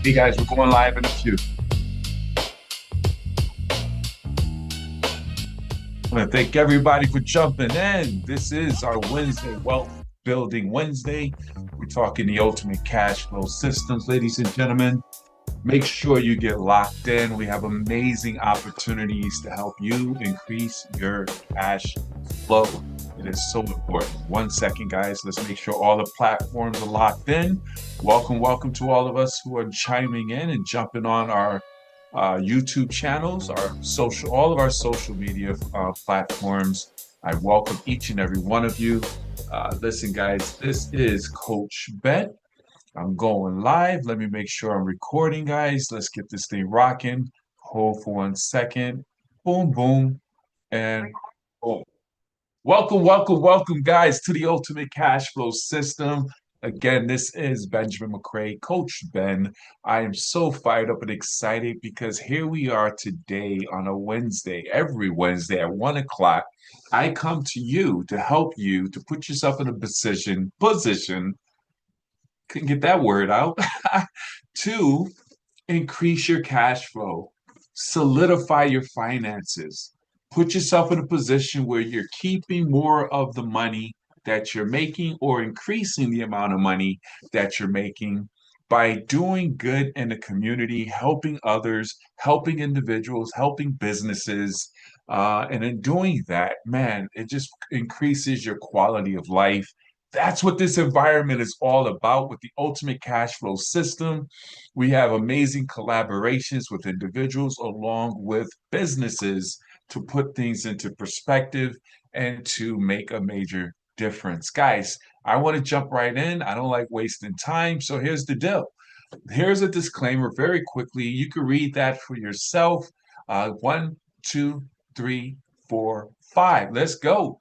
Hey guys, we're going live in a few. I want to thank everybody for jumping in. This is our Wednesday Wealth Building Wednesday. We're talking the ultimate cash flow systems, ladies and gentlemen. Make sure you get locked in. We have amazing opportunities to help you increase your cash flow. It is so important. 1 second, guys. Let's make sure all the platforms are locked in. Welcome to all of us who are chiming in and jumping on our YouTube channels, all of our social media platforms. I welcome each and every one of you. Listen, guys, this is Coach Ben. I'm going live. Let me make sure I'm recording, guys. Let's get this thing rocking. Hold for 1 second. Boom, boom, and boom. Welcome, guys, to the Ultimate Cash Flow System. Again, this is Benjamin McCray, Coach Ben. I am so fired up and excited because here we are today on a Wednesday. Every Wednesday at 1 o'clock, I come to you to help you to put yourself in a position, couldn't get that word out, to increase your cash flow, solidify your finances, put yourself in a position where you're keeping more of the money that you're making or increasing the amount of money that you're making by doing good in the community, helping others, helping individuals, helping businesses. And in doing that, man, it just increases your quality of life. That's what this environment is all about with the ultimate cash flow system. We have amazing collaborations with individuals along with businesses to put things into perspective and to make a major difference. Guys, I want to jump right in. I don't like wasting time. So here's the deal. Here's a disclaimer very quickly. You can read that for yourself. One, two, three, four, five. Let's go.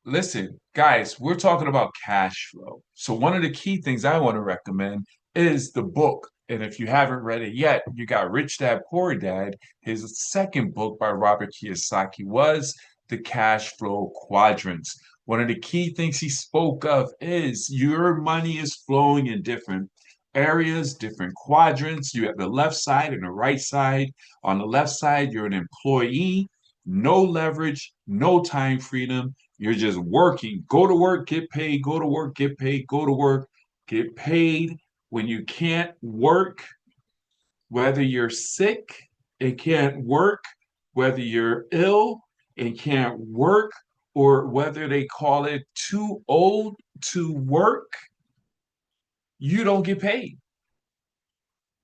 Listen, guys, we're talking about cash flow. So one of the key things I want to recommend is the book. And if you haven't read it yet, you got Rich Dad Poor Dad. His second book by Robert Kiyosaki was The Cash Flow Quadrants. One of the key things he spoke of is your money is flowing in different areas, different quadrants. You have the left side and the right side. On the left side, you're an employee, no leverage, no time freedom. You're just working. Go to work, get paid, go to work, get paid, go to work, get paid. When you can't work, whether you're sick and can't work, whether you're ill and can't work, or whether they call it too old to work, you don't get paid.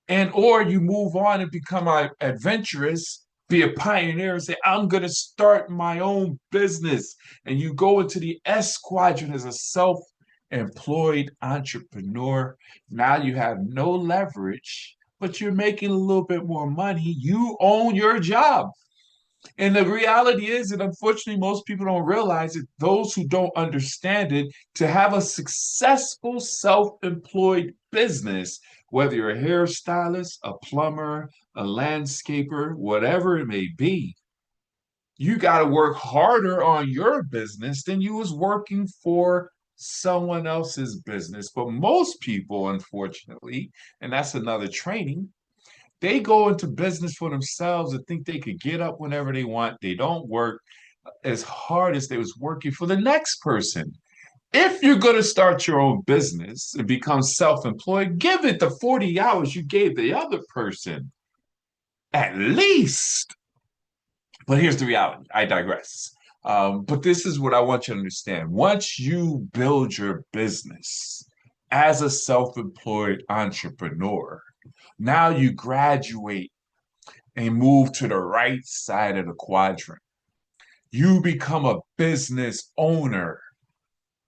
And or you move on and become adventurous, be a pioneer and say, I'm going to start my own business. And you go into the S quadrant as a self-employed entrepreneur. Now you have no leverage, but you're making a little bit more money. You own your job. And the reality is that unfortunately, most people don't realize it. Those who don't understand it, to have a successful self employed business, whether you're a hairstylist, a plumber, a landscaper, whatever it may be, you got to work harder on your business than you was working for someone else's business. But most people, unfortunately, and that's another training, they go into business for themselves and think they could get up whenever they want. They don't work as hard as they was working for the next person. If you're going to start your own business and become self-employed, give it the 40 hours you gave the other person, at least. But here's the reality. I digress. But this is what I want you to understand. Once you build your business as a self-employed entrepreneur, now you graduate and move to the right side of the quadrant. You become a business owner,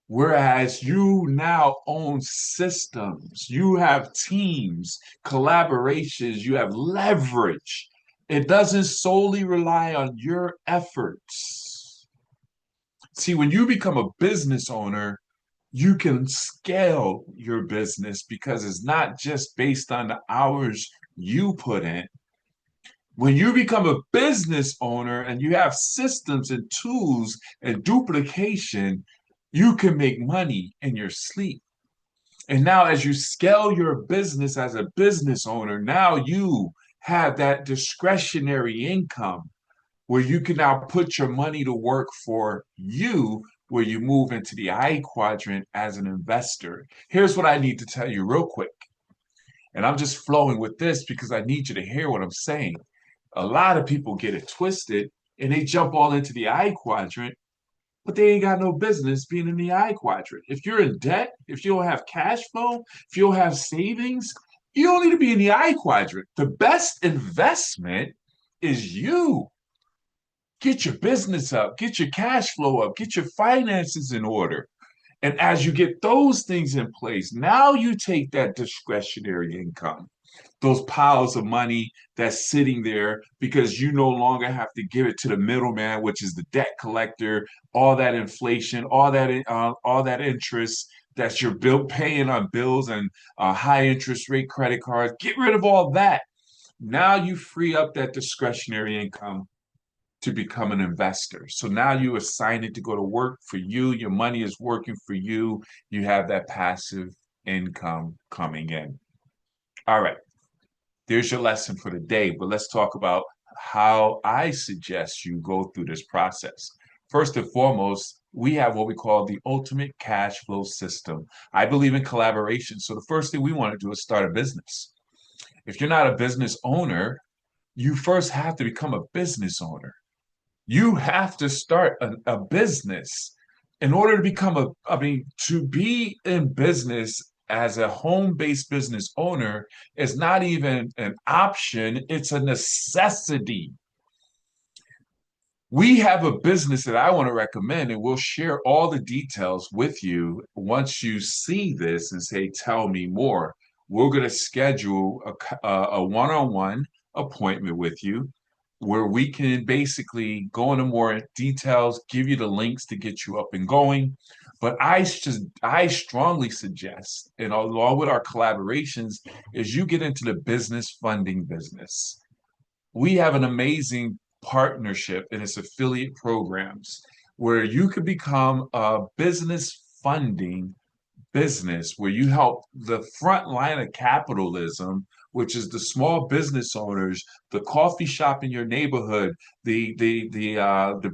whereas you now own systems, you have teams, collaborations, you have leverage. It doesn't solely rely on your efforts. See, when you become a business owner, you can scale your business because it's not just based on the hours you put in. When you become a business owner and you have systems and tools and duplication, you can make money in your sleep. And now, as you scale your business as a business owner, now you have that discretionary income where you can now put your money to work for you, where you move into the I quadrant as an investor. Here's what I need to tell you real quick. And I'm just flowing with this because I need you to hear what I'm saying. A lot of people get it twisted and they jump all into the I quadrant, but they ain't got no business being in the I quadrant. If you're in debt, if you don't have cash flow, if you don't have savings, you don't need to be in the I quadrant. The best investment is you. Get your business up, get your cash flow up, get your finances in order. And as you get those things in place, now you take that discretionary income, those piles of money that's sitting there because you no longer have to give it to the middleman, which is the debt collector, all that inflation, all that interest that you're paying on bills and high interest rate credit cards. Get rid of all that. Now you free up that discretionary income to become an investor. So now you assign it to go to work for you. Your money is working for you. You have that passive income coming in. All right, there's your lesson for the day. But let's talk about how I suggest you go through this process. First and foremost, we have what we call the ultimate cash flow system. I believe in collaboration. So the first thing we want to do is start a business. If you're not a business owner, you first have to become a business owner. You have to start a business in order to become to be in business as a home-based business owner is not even an option, it's a necessity. We have a business that I want to recommend, and we'll share all the details with you once you see this and say, tell me more. We're going to schedule a one-on-one appointment with you where we can basically go into more details, give you the links to get you up and going. But I strongly suggest, and along with our collaborations, is you get into the business funding business. We have an amazing partnership and its affiliate programs where you can become a business funding business where you help the front line of capitalism, which is the small business owners, the coffee shop in your neighborhood, the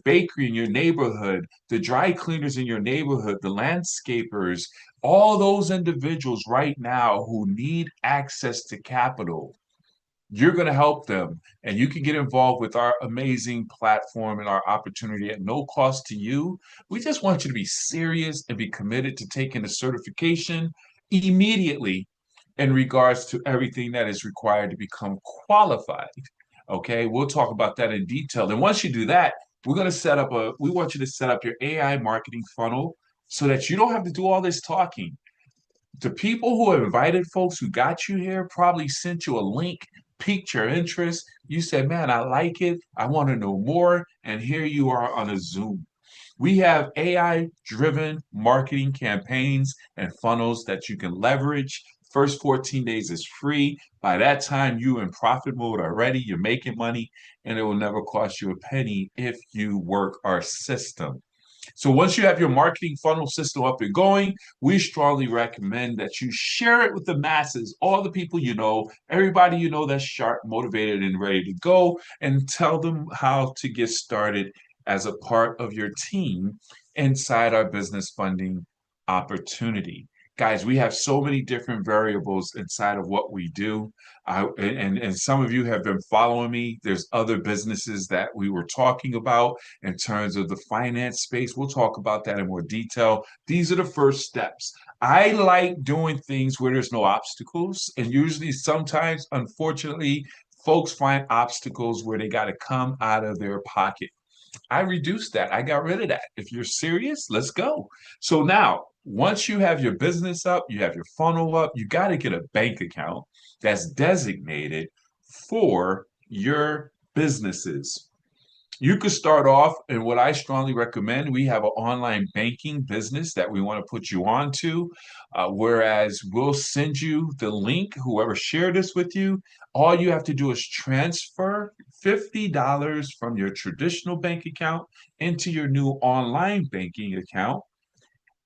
bakery in your neighborhood, the dry cleaners in your neighborhood, the landscapers, all those individuals right now who need access to capital. You're going to help them, and you can get involved with our amazing platform and our opportunity at no cost to you. We just want you to be serious and be committed to taking the certification immediately in regards to everything that is required to become qualified. Okay, we'll talk about that in detail. And once you do that, we want you to set up your AI marketing funnel so that you don't have to do all this talking. The people who have invited folks who got you here probably sent you a link, piqued your interest. You said, man, I like it. I want to know more. And here you are on a Zoom. We have AI driven marketing campaigns and funnels that you can leverage. First 14 days is free. By that time, you in profit mode already. You're making money, and it will never cost you a penny if you work our system. So once you have your marketing funnel system up and going, we strongly recommend that you share it with the masses, all the people you know, everybody you know that's sharp, motivated, and ready to go, and tell them how to get started as a part of your team inside our business funding opportunity. Guys, we have so many different variables inside of what we do. And some of you have been following me. There's other businesses that we were talking about in terms of the finance space. We'll talk about that in more detail. These are the first steps. I like doing things where there's no obstacles. And usually, sometimes, unfortunately, folks find obstacles where they got to come out of their pocket. I reduced that. I got rid of that. If you're serious, let's go. So now, once you have your business up, you have your funnel up, you got to get a bank account that's designated for your businesses. You could start off, and what I strongly recommend, we have an online banking business that we want to put you on to, whereas we'll send you the link, whoever shared this with you. All you have to do is transfer $50 from your traditional bank account into your new online banking account.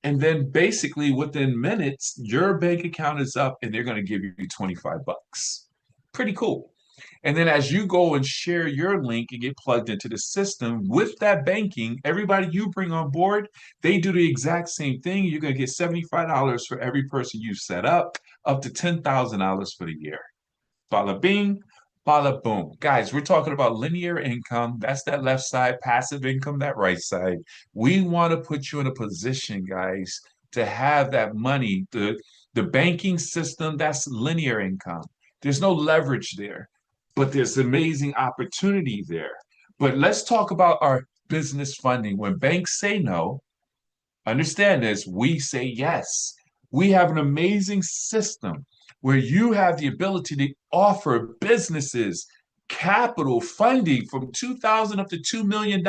And then basically within minutes, your bank account is up and they're going to give you 25 bucks. Pretty cool. And then as you go and share your link and get plugged into the system with that banking, everybody you bring on board, they do the exact same thing. You're going to get $75 for every person you set up to $10,000 for the year. Bada bing, bada boom. Guys, we're talking about linear income. That's that left side, passive income, that right side. We want to put you in a position, guys, to have that money. The banking system, that's linear income. There's no leverage there, but there's amazing opportunity there. But let's talk about our business funding. When banks say no, understand this, we say yes. We have an amazing system where you have the ability to offer businesses capital funding from 2,000 up to $2 million.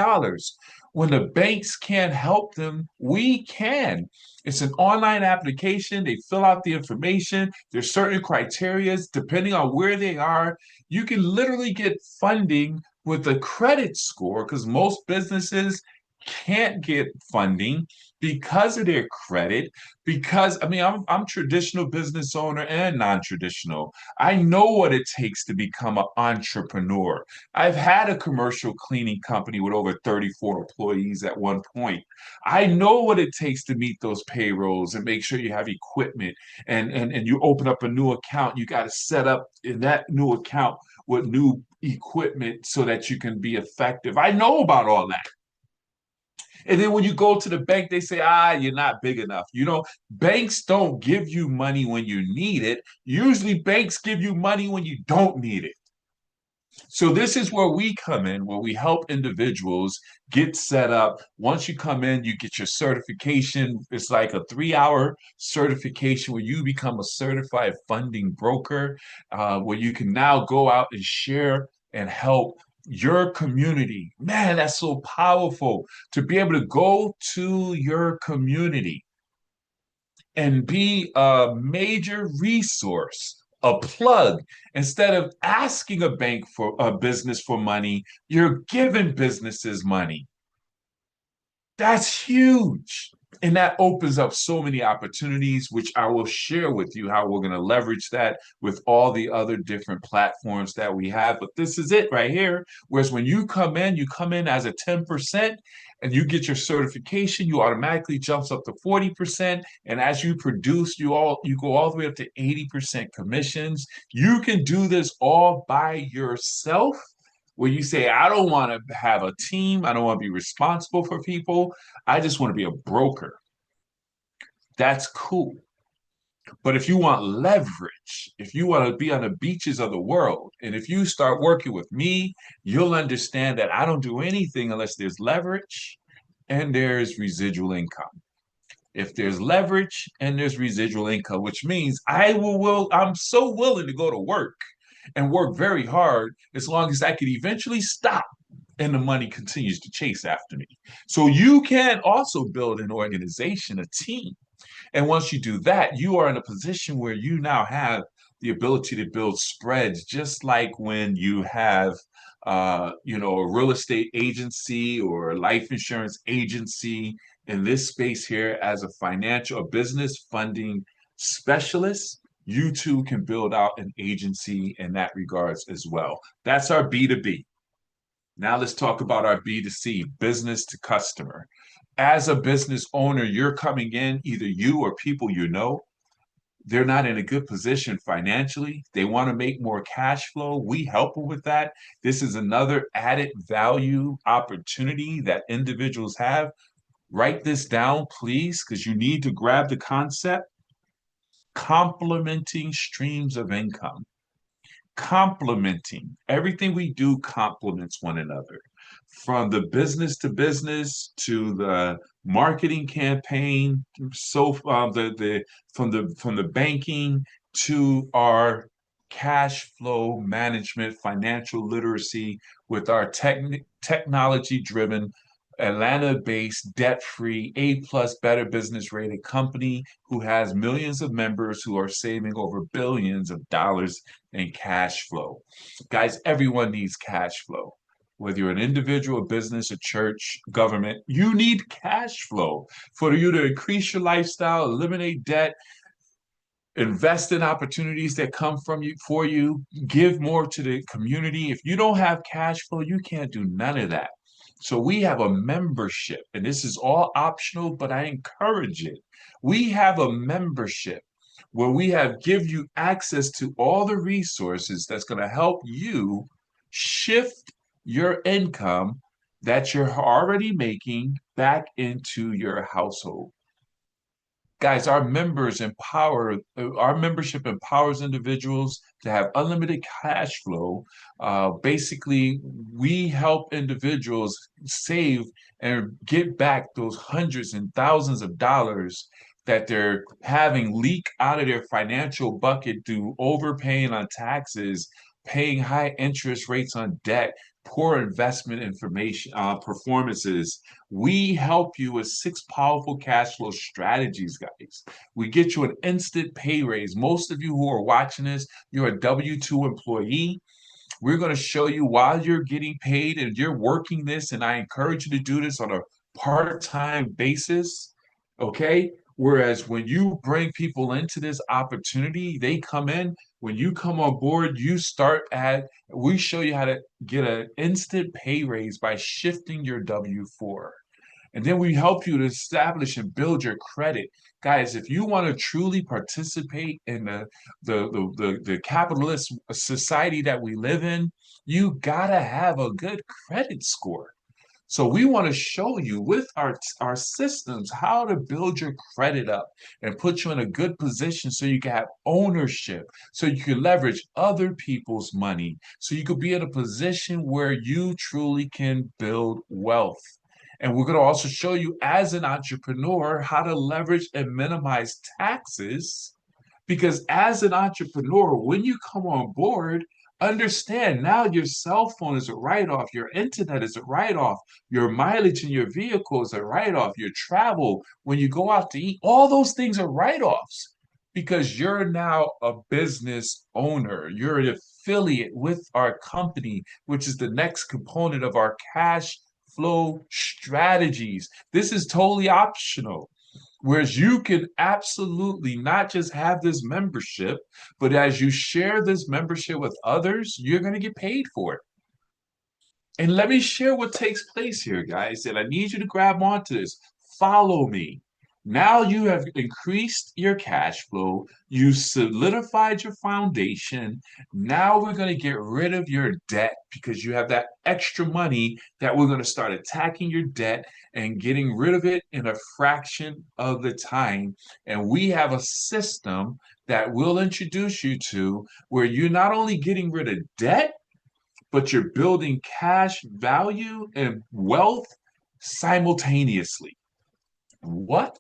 When the banks can't help them, we can. It's an online application. They fill out the information. There's certain criteria depending on where they are. You can literally get funding with a credit score because most businesses can't get funding because of their credit. Because I mean, I'm traditional business owner and non-traditional. I know what it takes to become an entrepreneur. I've had a commercial cleaning company with over 34 employees at one point. I know what it takes to meet those payrolls and make sure you have equipment, and you open up a new account, you got to set up in that new account with new equipment so that you can be effective. I know about all that. And then when you go to the bank, they say, you're not big enough. Banks don't give you money when you need it. Usually, banks give you money when you don't need it. So this is where we come in, where we help individuals get set up. Once you come in, you get your certification. It's like a 3-hour certification where you become a certified funding broker, where you can now go out and share and help your community. Man, that's so powerful to be able to go to your community and be a major resource, a plug. Instead of asking a bank for a business for money, you're giving businesses money. That's huge. And that opens up so many opportunities, which I will share with you how we're going to leverage that with all the other different platforms that we have. But this is it right here. Whereas when you come in as a 10% and you get your certification, you automatically jumps up to 40%. And as you produce, you go all the way up to 80% commissions. You can do this all by yourself where you say, I don't want to have a team. I don't want to be responsible for people. I just want to be a broker. That's cool. But if you want leverage, if you want to be on the beaches of the world, and if you start working with me, you'll understand that I don't do anything unless there's leverage and there's residual income. If there's leverage and there's residual income, which means I'm so willing to go to work and work very hard as long as I can eventually stop and the money continues to chase after me. So you can also build an organization, a team. And once you do that, you are in a position where you now have the ability to build spreads, just like when you have a real estate agency or a life insurance agency in this space here as a business funding specialist, you too can build out an agency in that regards as well. That's our B2B. Now let's talk about our B2C, business to customer. As a business owner, you're coming in, either you or people you know, they're not in a good position financially. They want to make more cash flow. We help them with that. This is another added value opportunity that individuals have. Write this down, please, because you need to grab the concept. Complementing streams of income. Complementing. Everything we do complements one another. From the business to business to the marketing campaign, so from the banking to our cash flow management, financial literacy with our technology driven Atlanta-based, debt-free, A-plus Better Business rated company who has millions of members who are saving over billions of dollars in cash flow. Guys, everyone needs cash flow. whether you're an individual, a business, a church, government, you need cash flow for you to increase your lifestyle, eliminate debt, invest in opportunities that come from you for you, give more to the community. If you don't have cash flow, you can't do none of that. So we have a membership, and this is all optional, but I encourage it. We have a membership where we have give you access to all the resources that's going to help you shift your income that you're already making back into your household. Guys, our membership empowers individuals to have unlimited cash flow. Basically, we help individuals save and get back those hundreds and thousands of dollars that they're having leak out of their financial bucket through overpaying on taxes, paying high interest rates on debt, poor investment information, performances. We help you with 6 powerful cash flow strategies, guys. We get you an instant pay raise. Most of you who are watching this, you're a W-2 employee. We're going to show you while you're getting paid and you're working this, and I encourage you to do this on a part-time basis, okay? Whereas when you bring people into this opportunity, they come in. When you come on board, we show you how to get an instant pay raise by shifting your W-4. And then we help you to establish and build your credit. Guys, if you want to truly participate in the capitalist society that we live in, you gotta have a good credit score. So we want to show you with our systems how to build your credit up and put you in a good position so you can have ownership, so you can leverage other people's money, so you could be in a position where you truly can build wealth. And we're going to also show you as an entrepreneur how to leverage and minimize taxes. Because as an entrepreneur, when you come on board, understand now your cell phone is a write-off, your internet is a write-off, your mileage in your vehicle is a write-off, your travel, when you go out to eat, all those things are write-offs because you're now a business owner. You're an affiliate with our company, which is the next component of our cash flow strategies. This is totally optional. Whereas you can absolutely not just have this membership, but as you share this membership with others, you're going to get paid for it. And let me share what takes place here, guys. And I need you to grab onto this. Follow me. Now you have increased your cash flow. You solidified your foundation. Now we're going to get rid of your debt because you have that extra money that we're going to start attacking your debt and getting rid of it in a fraction of the time. And we have a system that we'll introduce you to where you're not only getting rid of debt, but you're building cash value and wealth simultaneously. What?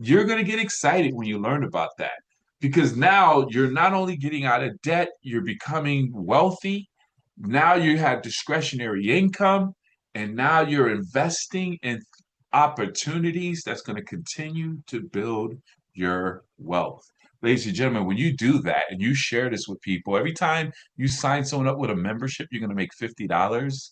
You're going to get excited when you learn about that because now you're not only getting out of debt, you're becoming wealthy. Now you have discretionary income, and now you're investing in opportunities that's going to continue to build your wealth. Ladies and gentlemen, when you do that and you share this with people, every time you sign someone up with a membership, you're going to make $50.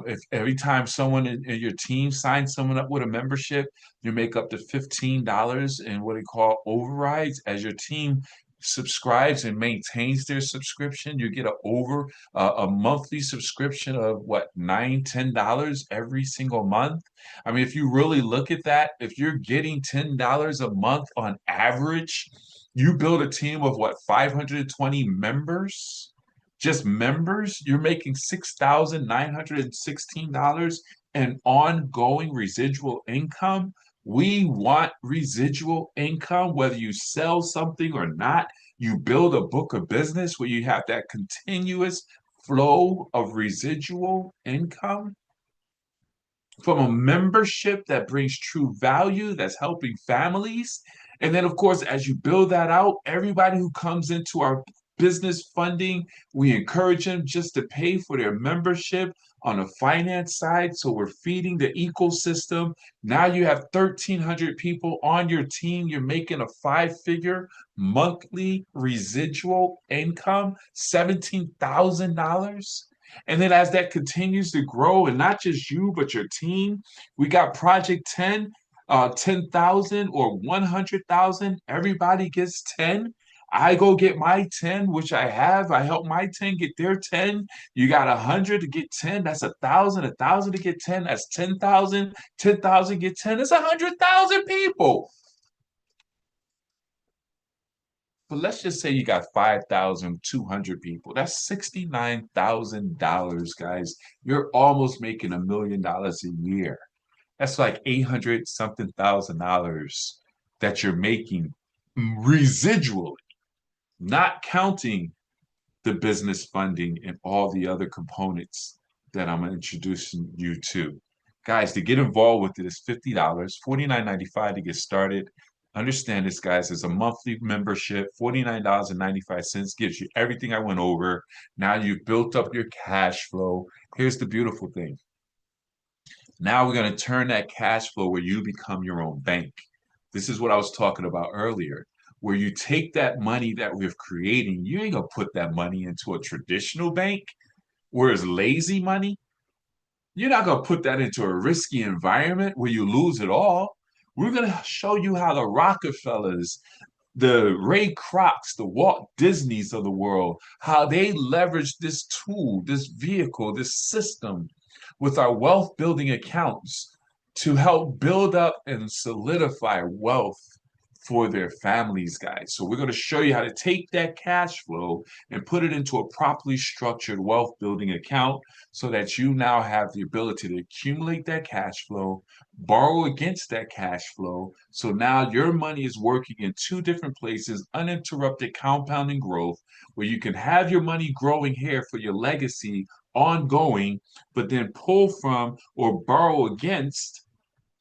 If every time someone in your team signs someone up with a membership, you make up to $15 in what they call overrides. As your team subscribes and maintains their subscription, you get a monthly subscription of what, $9, $10 every single month. I mean, if you really look at that, if you're getting $10 a month on average, you build a team of what, 520 members? Just members, you're making $6,916 in ongoing residual income. We want residual income, whether you sell something or not. You build a book of business where you have that continuous flow of residual income from a membership that brings true value, that's helping families. And then, of course, as you build that out, everybody who comes into our business funding, we encourage them just to pay for their membership on the finance side. So we're feeding the ecosystem. Now you have 1,300 people on your team. You're making a 5-figure monthly residual income, $17,000. And then as that continues to grow, and not just you, but your team, we got Project 10, 10,000 or 100,000. Everybody gets 10. I go get my 10, which I have. I help my 10 get their 10. You got 100 to get 10. That's 1,000. 1,000 to get 10. That's 10,000. 10,000 get 10. It's 100,000 people. But let's just say you got 5,200 people. That's $69,000, guys. You're almost making $1 million a year. That's like 800 something thousand dollars that you're making residually, not counting the business funding and all the other components that I'm introducing you to. Guys, to get involved with it is $50, $49.95 to get started. Understand this, guys, it's a monthly membership. $49.95 gives you everything I went over. Now you've built up your cash flow. Here's the beautiful thing. Now we're going to turn that cash flow where you become your own bank. This is what I was talking about earlier, where you take that money that we're creating, you ain't gonna put that money into a traditional bank where it's lazy money. You're not gonna put that into a risky environment where you lose it all. We're gonna show you how the Rockefellers, the Ray Krocs, the Walt Disneys of the world, how they leverage this tool, this vehicle, this system with our wealth building accounts to help build up and solidify wealth for their families, guys. So we're going to show you how to take that cash flow and put it into a properly structured wealth building account so that you now have the ability to accumulate that cash flow, borrow against that cash flow. So now your money is working in two different places, uninterrupted compounding growth, where you can have your money growing here for your legacy ongoing, but then pull from or borrow against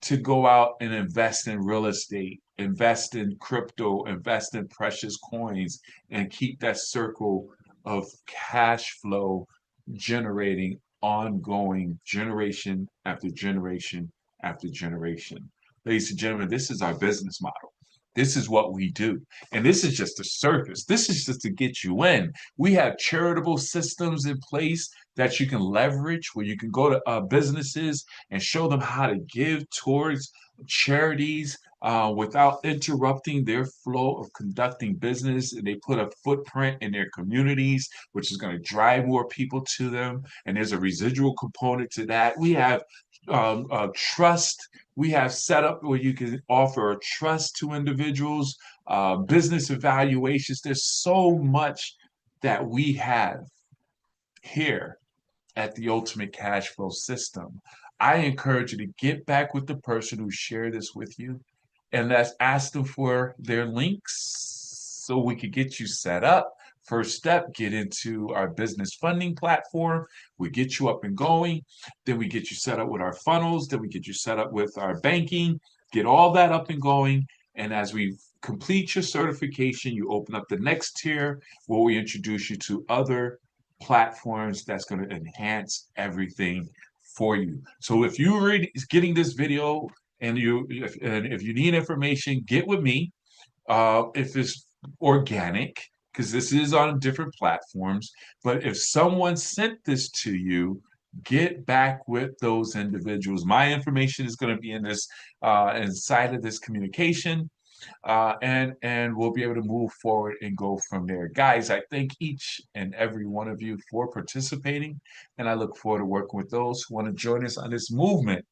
to go out and invest in real estate, invest in crypto, invest in precious coins, and keep that circle of cash flow generating ongoing generation after generation after generation. Ladies and gentlemen, this is our business model. This is what we do. And this is just the surface. This is just to get you in. We have charitable systems in place that you can leverage where you can go to businesses and show them how to give towards charities without interrupting their flow of conducting business. And they put a footprint in their communities, which is going to drive more people to them. And there's a residual component to that. We have trust. We have set up where you can offer a trust to individuals, business evaluations. There's so much that we have here at the Ultimate Cash Flow System. I encourage you to get back with the person who shared this with you and let's ask them for their links so we could get you set up. First step, get into our business funding platform. We get you up and going. Then we get you set up with our funnels. Then we get you set up with our banking, get all that up and going. And as we complete your certification, you open up the next tier where we introduce you to other platforms that's going to enhance everything for you. So if you're getting this video and if you need information, get with me. If it's organic, because this is on different platforms. But if someone sent this to you, get back with those individuals. My information is going to be in this inside of this communication. And we'll be able to move forward and go from there. Guys, I thank each and every one of you for participating, and I look forward to working with those who want to join us on this movement.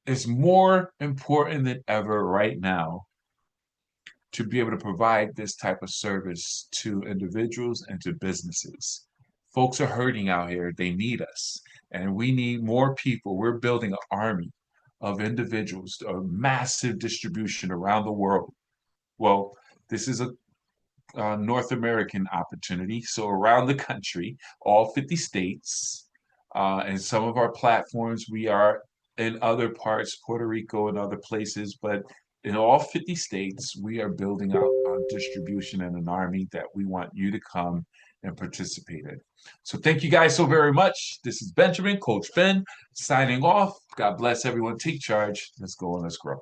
It's more important than ever right now to be able to provide this type of service to individuals and to businesses. Folks are hurting out here. They need us, and we need more people. We're building an army of individuals, a massive distribution around the world. Well, this is a North American opportunity. So around the country, all 50 states, and some of our platforms, we are in other parts, Puerto Rico and other places, but in all 50 states, we are building out a distribution and an army that we want you to come and participate in. So thank you guys so very much. This is Benjamin, Coach Ben, signing off. God bless everyone. Take charge. Let's go and let's grow.